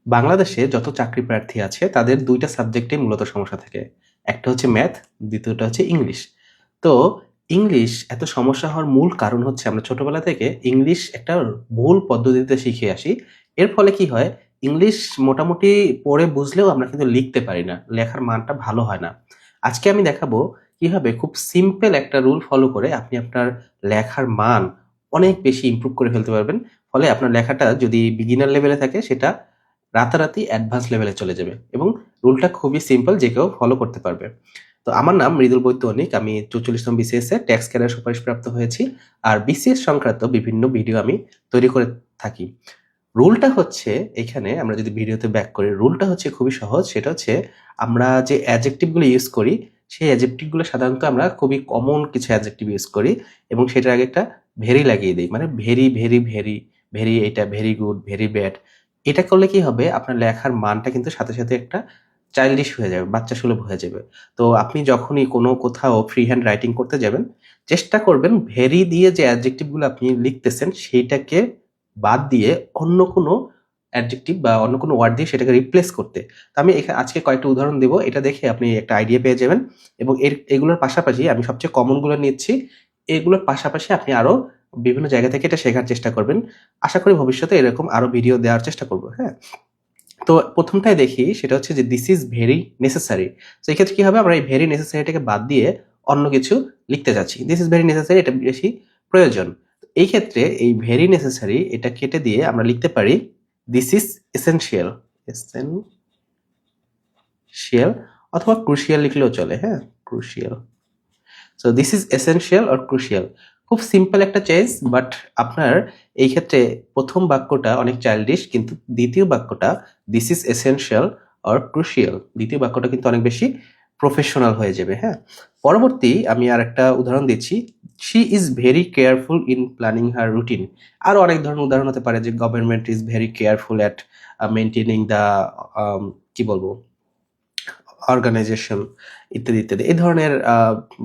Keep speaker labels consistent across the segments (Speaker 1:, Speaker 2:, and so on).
Speaker 1: বাংলাদেশে যত চাকরি প্রার্থী আছে তাদের ২ টা সাবজেক্টেই মূলত সমস্যা থাকে। একটা হচ্ছে ম্যাথ, দ্বিতীয়টা হচ্ছে ইংলিশ। তো ইংলিশ এত সমস্যা হওয়ার মূল কারণ হচ্ছে আমরা ছোটবেলা থেকে ইংলিশ একটা ভুল পদ্ধতিতে শিখে আসি। এর ফলে কি হয়? ইংলিশ মোটামুটি পড়ে বুঝলেও আমরা কিন্তু লিখতে পারি না। লেখার মানটা ভালো হয় না। আজকে আমি দেখাবো কিভাবে খুব সিম্পল একটা রুল ফলো করে আপনি আপনার লেখার মান অনেক বেশি ইমপ্রুভ করে ফেলতে পারবেন। ফলে আপনার লেখাটা যদি বিগিনার লেভেলে থাকে সেটা রাতারাতি অ্যাডভান্স লেভেলে চলে যাবে এবং রুলটা খুবই সিম্পল, যে কেউ ফলো করতে পারবে। তো আমার নাম মৃদুল বৈদ্যনিক। আমি ৪৪তম বিসিএস এ ট্যাক্স ক্যারিয়ার সুপারিশপ্রাপ্ত হয়েছি। আর বিসিএস সংক্রান্ত বিভিন্ন ভিডিও আমি তৈরি করে থাকি। রুলটা হচ্ছে, এখানে আমরা যদি ভিডিওতে ব্যাক করি, রুলটা হচ্ছে খুবই সহজ। সেটা হচ্ছে আমরা যে অ্যাডজেক্টিভ গুলো ইউজ করি, সেই অ্যাডজেক্টিভ গুলো সাধারণত আমরা খুবই কমন কিছু অ্যাডজেক্টিভ ইউজ করি এবং সেটার আগে একটা ভেরি লাগিয়ে দেই। মানে ভেরি, ভেরি, ভেরি, ভেরি এটা, ভেরি গুড, ভেরি ব্যাড। এটা করলে কি হবে? আপনার লেখার মানটা কিন্তু সাথে, সাথে একটা চাইল্ডিশ হয়ে যাবে, বাচ্চা সুলভ হয়ে যাবে। তো আপনি যখনই কোনো কোথাও ফ্রি হ্যান্ড রাইটিং করতে যাবেন, চেষ্টা করবেন ভেরি দিয়ে যে অ্যাডজেক্টিভ গুলো আপনি লিখতেছেন সেইটাকে বাদ দিয়ে অন্য কোনো অ্যাডজেক্টিভ বা অন্য কোনো ওয়ার্ড দিয়ে সেটাকে রিপ্লেস করতে। তো আমি আজকে কয়েকটা উদাহরণ দেব। এটা দেখে আপনি একটা আইডিয়া পেয়ে যাবেন এবং এগুলোর পাশাপাশি আমি সবচেয়ে কমন গুলো নিচ্ছি। এগুলোর পাশাপাশি আপনি আরো বিভিন্ন জায়গা থেকে এটা শেখার চেষ্টা করবেন। আশা করি ভবিষ্যতে এরকম আরো ভিডিও দেওয়ার চেষ্টা করব। হ্যাঁ? তো ১ম টায় দেখি, সেটা হচ্ছে যে দিস ইজ ভেরি নেসেসারি। তো এক্ষেত্রে কি হবে? আমরা এই ভেরি নেসেসারিটাকে বাদ দিয়ে অন্য কিছু লিখতে যাচ্ছি। দিস ইজ ভেরি নেসেসারি, এটা বেশি প্রয়োজন। এই ক্ষেত্রে এই ভেরি নেসেসারি এটা কেটে দিয়ে আমরা লিখতে পারি দিস ইজ এসেনশিয়াল। এসেনশিয়াল অথবা ক্রুশিয়াল লিখলেও চলে। হ্যাঁ? Crucial. So this is essential or crucial. খুব সিম্পল একটা চেঞ্জ, বাট আপনার এই ক্ষেত্রে ১ম বাক্যটা অনেক চাইল্ডিশ, কিন্তু দ্বিতীয় বাক্যটা this is essential or crucial, দ্বিতীয় বাক্যটা কিন্তু অনেক বেশি প্রফেশনাল হয়ে যাবে। হ্যাঁ? পরবর্তী আমি আরেকটা উদাহরণ দিচ্ছি। She is very careful in planning her routine. আরো অনেক ধরনের উদাহরণ হতে পারে যে government is very careful at maintaining the কি বলবো অর্গানাইজেশন ইত্যাদি, ইত্যাদি। এই ধরনের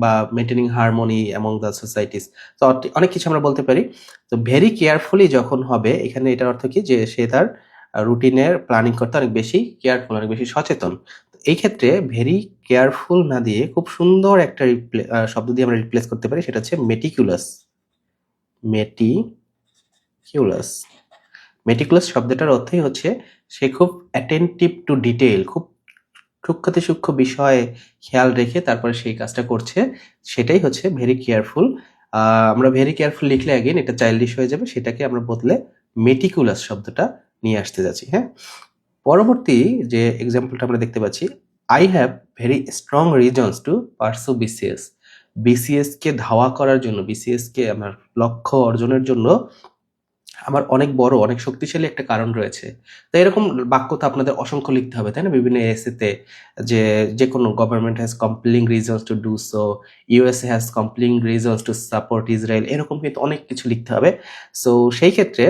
Speaker 1: বা maintaining harmony among the societies. তো অনেক কিছু আমরা বলতে পারি। তো ভেরি কেয়ারফুলি যখন হবে, এখানে এটার অর্থ কি? যে সে তার রুটিনের প্ল্যানিং করতে অনেক বেশি কেয়ারফুল, অনেক বেশি সচেতন। তো এই ক্ষেত্রে ভেরি কেয়ারফুল না দিয়ে খুব সুন্দর একটা শব্দ দিয়ে আমরা রিপ্লেস করতে পারি। সেটা হচ্ছে মেটিকুলাস। মেটিকুলাস। মেটিকুলাস শব্দটার অর্থই হচ্ছে সে খুব অ্যাটেনটিভ টু ডিটেইল, খুব সূক্ষ্মাতি সূক্ষ্ম বিষয়ে খেয়াল রেখে তারপরে সেই কাজটা করছে। সেটাই হচ্ছে ভেরি কেয়ারফুল। আমরা ভেরি কেয়ারফুল লিখলে অ্যাগেইন এটা চাইল্ডিশ হয়ে যাবে। সেটাকে আমরা বদলে মেটিকুলাস শব্দটা নিয়ে আসতে যাচ্ছি। হ্যাঁ? পরবর্তী যে এক্সাম্পলটা আমরা দেখতে পাচ্ছি, I have very strong reasons to pursue BCS. BCS কে ধাওয়া করার জন্য, বিসিএস কে আমার লক্ষ্য অর্জনের জন্য আমার অনেক বড়, অনেক শক্তিশালী একটা কারণ রয়েছে। তো এরকম বাক্য তো আপনাদের অসংখ্য লিখতে হবে, তাই না? বিভিন্ন এসেতে যে যেকোনো government has compelling reasons to do so, USA has compelling reasons to support Israel, এরকম কিন্তু অনেক কিছু লিখতে হবে। সো সেই ক্ষেত্রে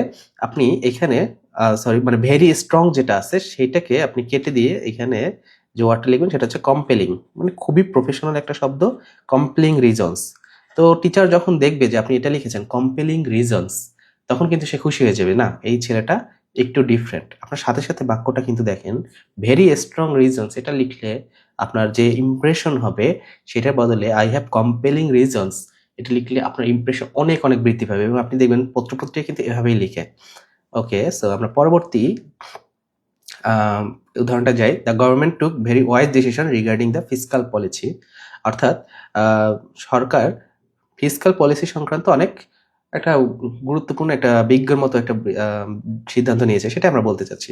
Speaker 1: আপনি এখানে মানে ভেরি স্ট্রং যেটা আছে সেইটাকে আপনি কেটে দিয়ে এখানে যে ওয়ার্ডটা লিখবেন সেটা হচ্ছে কম্পেলিং। মানে খুবই প্রফেশনাল একটা শব্দ, কম্পেলিং রিজনস। তো টিচার যখন দেখবে যে আপনি এটা লিখেছেন কম্পেলিং রিজনস, তখন কিন্তু সে খুশি হয়ে যাবে, না এই ছেলেটা একটু ডিফারেন্ট। আপনার সাথে সাথে বাক্যটা কিন্তু দেখেন ভেরি স্ট্রং রিজনস এটা লিখলে আপনার যে ইমপ্রেশন হবে সেটার বদলে আই হ্যাভ কম্পেলিং রিজনস এটা লিখলে আপনার ইমপ্রেশন অনেক অনেক বৃদ্ধি পাবে এবং আপনি দেখবেন পত্রপত্রিকা কিন্তু এভাবেই লিখে। ওকে, সো আমরা পরবর্তী উদাহরণটা যাই। The government took very wise decision regarding the fiscal policy. অর্থাৎ সরকার ফিসকাল পলিসি সংক্রান্ত অনেক একটা গুরুত্বপূর্ণ একটা বিজ্ঞর মতো একটা সিদ্ধান্ত নিয়েছে, সেটা আমরা বলতে চাচ্ছি।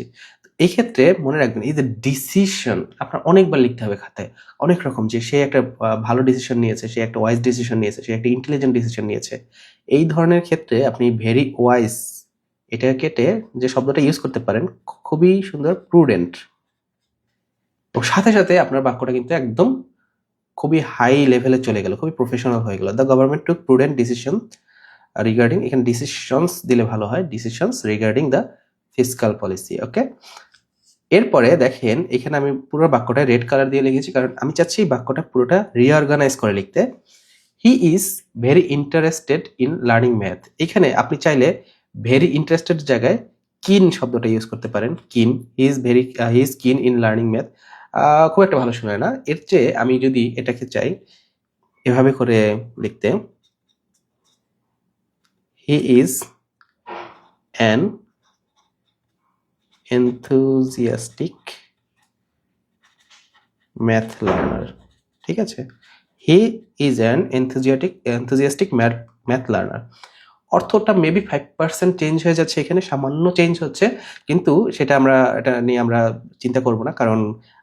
Speaker 1: এই ক্ষেত্রে মনে রাখবেন এই যে ডিসিশন আপনার অনেকবার লিখতে হবে খাতায়। অনেক রকম যে সে একটা ভালো ডিসিশন নিয়েছে, সে একটা ওয়াইজ ডিসিশন নিয়েছে, সে একটা ইন্টেলিজেন্ট ডিসিশন নিয়েছে। এই ধরনের ক্ষেত্রে আপনি ভেরি ওয়াইজ এটা কেটে যে শব্দটা ইউজ করতে পারেন খুবই সুন্দর প্রুডেন্ট। এবং সাথে সাথে আপনার বাক্যটা কিন্তু একদম খুবই হাই লেভেলে চলে গেল, খুবই প্রফেশনাল হয়ে গেল। The government took prudent decision regarding, এখানে ডিসিশনস দিলে ভালো হয়, decisions regarding the fiscal policy. Okay, এরপরে দেখেন এখানে আমি পুরো বাক্যটা রেড কালার দিয়ে লিখেছি কারণ আমি চাচ্ছি বাক্যটা পুরোটা রিঅর্গানাইজ করে লিখতে। He is very interested in learning math. এখানে আপনি চাইলে ভেরি ইন্টারেস্টেড জায়গায় কিন শব্দটা ইউজ করতে পারেন, কিন। হি ইজ কিন ইন লার্নিং ম্যাথ। খুব একটা ভালো শোনায় না। এর চেয়ে আমি যদি এটাকে চাই এভাবে করে লিখতে, he is an enthusiastic math learner, ঠিক আছে? He is an enthusiastic math learner। অর্থটা মেবি 5% চেঞ্জ হয়ে যাচ্ছে, এখানে সামান্য চেঞ্জ হচ্ছে, কিন্তু সেটা এটা নিয়ে আমরা চিন্তা করব না, কারণ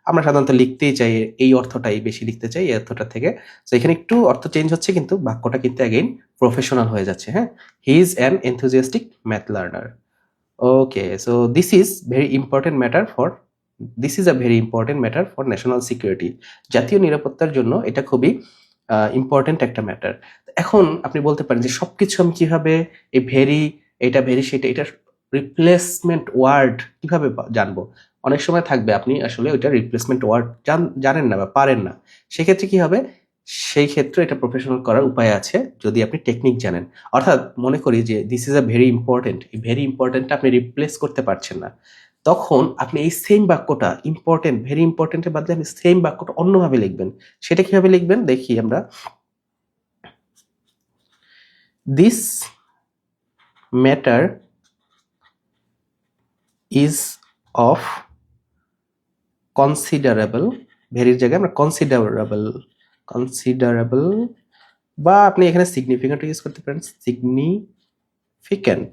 Speaker 1: আমরা সাধারণত লিখতেই চাই এই অর্থটাই বেশি লিখতে চাই এই অর্থটা থেকে। তো এখানে একটু অর্থ চেঞ্জ হচ্ছে, কিন্তু বাক্যটা কিন্তু অ্যাগেইন প্রফেশনাল হয়ে যাচ্ছে। হ্যাঁ, he is an enthusiastic math learner। Okay, so this is a very important matter for national security। জাতীয় নিরাপত্তার জন্য এটা খুবই ইম্পর্টেন্ট একটা ম্যাটার। এখন আপনি বলতে পারেন যে সবকিছু আমি কিভাবে এই ভেরি সেটা এটার রিপ্লেসমেন্ট ওয়ার্ড কিভাবে জানবো? অনেক সময় থাকবে আপনি আসলে ওইটা রিপ্লেসমেন্ট ওয়ার্ড জানেন না বা পারেন না। সেক্ষেত্রে কি হবে? সেই ক্ষেত্রে এটা প্রফেশনাল করার উপায় আছে যদি আপনি টেকনিক জানেন। অর্থাৎ মনে করি যে this is a very important, এই ভেরি ইম্পর্টেন্টটা আপনি রিপ্লেস করতে পারছেন না, তখন আপনি এই সেম বাক্যটা ভেরি ইম্পর্টেন্টের বদলে আপনি সেম বাক্যটা অন্যভাবে লিখবেন। সেটা কিভাবে লিখবেন দেখি আমরা। This matter is of considerable, ভেরির জায়গায় আমরা কনসিডারেবল, বা আপনি এখানে সিগনিফিক্যান্ট ইউজ করতে পারেন, সিগনিফিক্যান্ট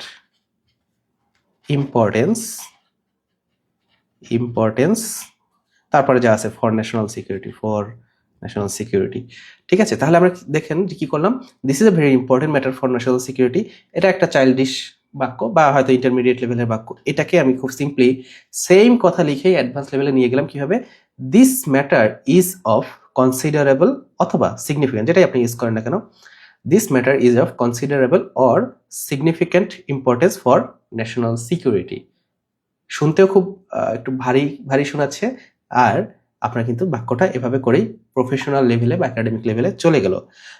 Speaker 1: ইম্পর্টেন্স, তারপরে যা আছে ফর ন্যাশনাল সিকিউরিটি। ঠিক আছে, তাহলে আমরা দেখেন যে কি করলাম, this is a very important matter for national security. এটা একটা চাইল্ডিশ বাক্য বা হয়তো ইন্টারমিডিয়েট লেভেলের বাক্য, এটাকে আমি খুব সিম্পলি সেম কথা লিখে অ্যাডভান্স লেভেলে নিয়ে গেলাম কিভাবে, this matter is of considerable অথবা সিগনিফিক্যান্ট, যেটাই আপনি ইউজ করেন না কেন, this matter is of considerable or significant importance for national security. শুনতেও খুব একটু ভারী শোনাচ্ছে, আর আপনার কিন্তু বাক্যটা এভাবে করেই প্রফেশনাল লেভেলে বা একাডেমিক লেভেলে চলে গেল।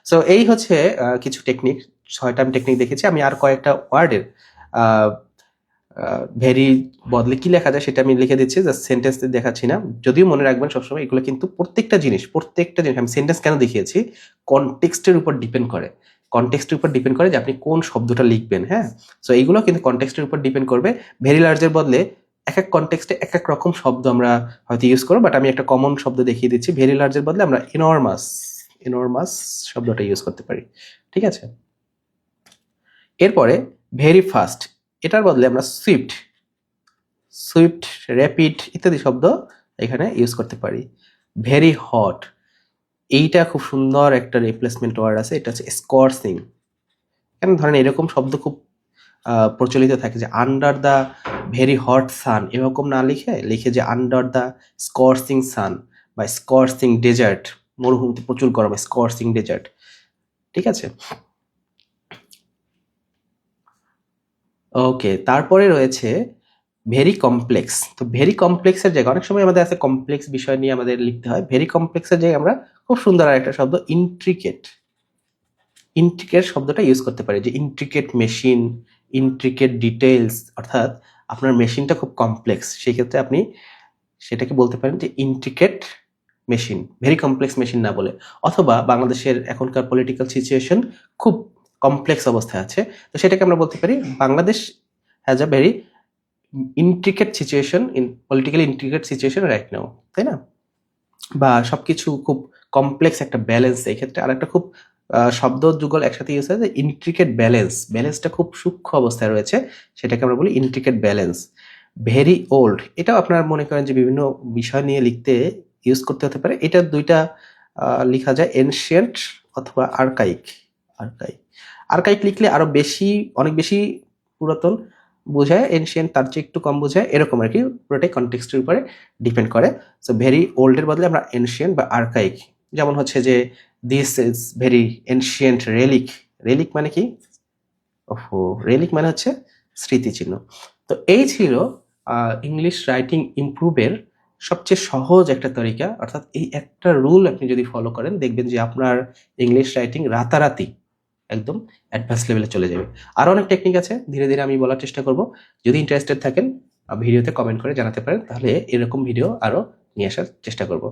Speaker 1: সো এই হচ্ছে কিছু টেকনিক, 6টা আমি টেকনিক দেখেছি। আমি আর কয়েকটা ওয়ার্ডের ভেরি বদলে কি লেখা যায় সেটা আমি লিখে দিচ্ছি, জাস্ট সেন্টেন্স দেখাচ্ছি না। যদিও মনে রাখবেন সবসময় এগুলো কিন্তু প্রত্যেকটা জিনিস আমি সেন্টেন্স কেন দেখিয়েছি, কনটেক্সটের উপর ডিপেন্ড করে যে আপনি কোন শব্দটা লিখবেন। হ্যাঁ, সো এইগুলো কিন্তু কনটেক্সটের উপর ডিপেন্ড করবে। ভেরি লার্জের বদলে এক এক কনটেক্সটে এক এক রকম শব্দ আমরা হয়তো ইউজ করবো, বাট আমি একটা কমন শব্দ দেখিয়ে দিচ্ছি। ভেরি লার্জের বদলে আমরা ইনর্মাস শব্দটা ইউজ করতে পারি। ঠিক আছে, এরপরে ভেরি ফাস্ট, এটার বদলে আমরা সুইফট, র্যাপিড ইত্যাদি শব্দ এখানে ইউজ করতে পারি। ভেরি হট, এইটা খুব সুন্দর একটা রিপ্লেসমেন্ট ওয়ার্ড আছে, এটা হচ্ছে স্কর্সিং। কেন ধরেন এরকম শব্দ খুব প্রচলিত থাকে যে আন্ডার দ্য ভেরি হট সান, এরকম না লিখে যে আন্ডার দ্য স্কর্সিং সান বা স্কর্সিং ডেজার্ট, মরুভূমিতে প্রচুর গরম, স্কর্সিং ডেজার্ট। ঠিক আছে, ওকে, তারপরে রয়েছে ভেরি কমপ্লেক্স। তো ভেরি কমপ্লেক্সের জায়গায় অনেক সময় আমাদের আছে কমপ্লেক্স বিষয় নিয়ে আমাদের লিখতে হয়, ভেরি কমপ্লেক্সের জায়গায় আমরা খুব সুন্দর আর একটা শব্দ ইন্ট্রিকেট শব্দটা ইউজ করতে পারি, যে ইন্ট্রিকেট মেশিন, ইন্ট্রিকেট ডিটেইলস, অর্থাৎ আপনার মেশিনটা খুব কমপ্লেক্স, সেই ক্ষেত্রে আপনি সেটাকে বলতে পারেন যে intricate machine, very complex machine না বলে। অথবা বাংলাদেশের এখনকার পলিটিক্যাল সিচুয়েশন খুব কমপ্লেক্স অবস্থায় আছে, তো সেটাকে আমরা বলতে পারি Bangladesh has a very politically intricate situation right now, তাই না? বা সবকিছু খুব কমপ্লেক্স একটা ব্যালেন্স। এই ক্ষেত্রে আরেকটা খুব শব্দ যুগল একসাথে ইউজ হয় যে ইন্ট্রিকেট ব্যালেন্সটা খুব সূক্ষ্ম অবস্থায় রয়েছে, সেটাকে আমরা বলি ইন্ট্রিকেট ব্যালেন্স। ভেরি ওল্ড, এটাও আপনারা মনে করেন যে বিভিন্ন বিষয় নিয়ে লিখতে ইউজ করতে হতে পারে। এটা দুইটা লেখা যায় এনশিয়েন্ট অথবা আর্কাইক লিখলে আরো অনেক বেশি পুরাতন বোঝায়, এনশিয়েন্ট তার চেয়ে একটু কম বোঝায়, এরকম আর কি, পুরোটাই কনটেক্সটের উপরে ডিপেন্ড করে। সো ভেরি ওল্ডের বদলে আমরা এনশিয়েন্ট বা আর্কাইক, যেমন হচ্ছে যে this is very ancient relic মানে কি? রেলিক মানে হচ্ছে স্মৃতিচিহ্ন। তো এই ছিল ইংলিশ রাইটিং ইমপ্রুভের সবচেয়ে সহজ একটা তরিকা, অর্থাৎ এই একটা রুল আপনি যদি ফলো করেন দেখবেন যে আপনার ইংলিশ রাইটিং রাতারাতি একদম অ্যাডভান্স লেভেলে চলে যাবে। আরও অনেক টেকনিক আছে, ধীরে ধীরে আমি বলার চেষ্টা করব। যদি ইন্টারেস্টেড থাকেন ভিডিওতে কমেন্ট করে জানাতে পারেন, তাহলে এরকম ভিডিও আরও নিয়ে আসার চেষ্টা করব।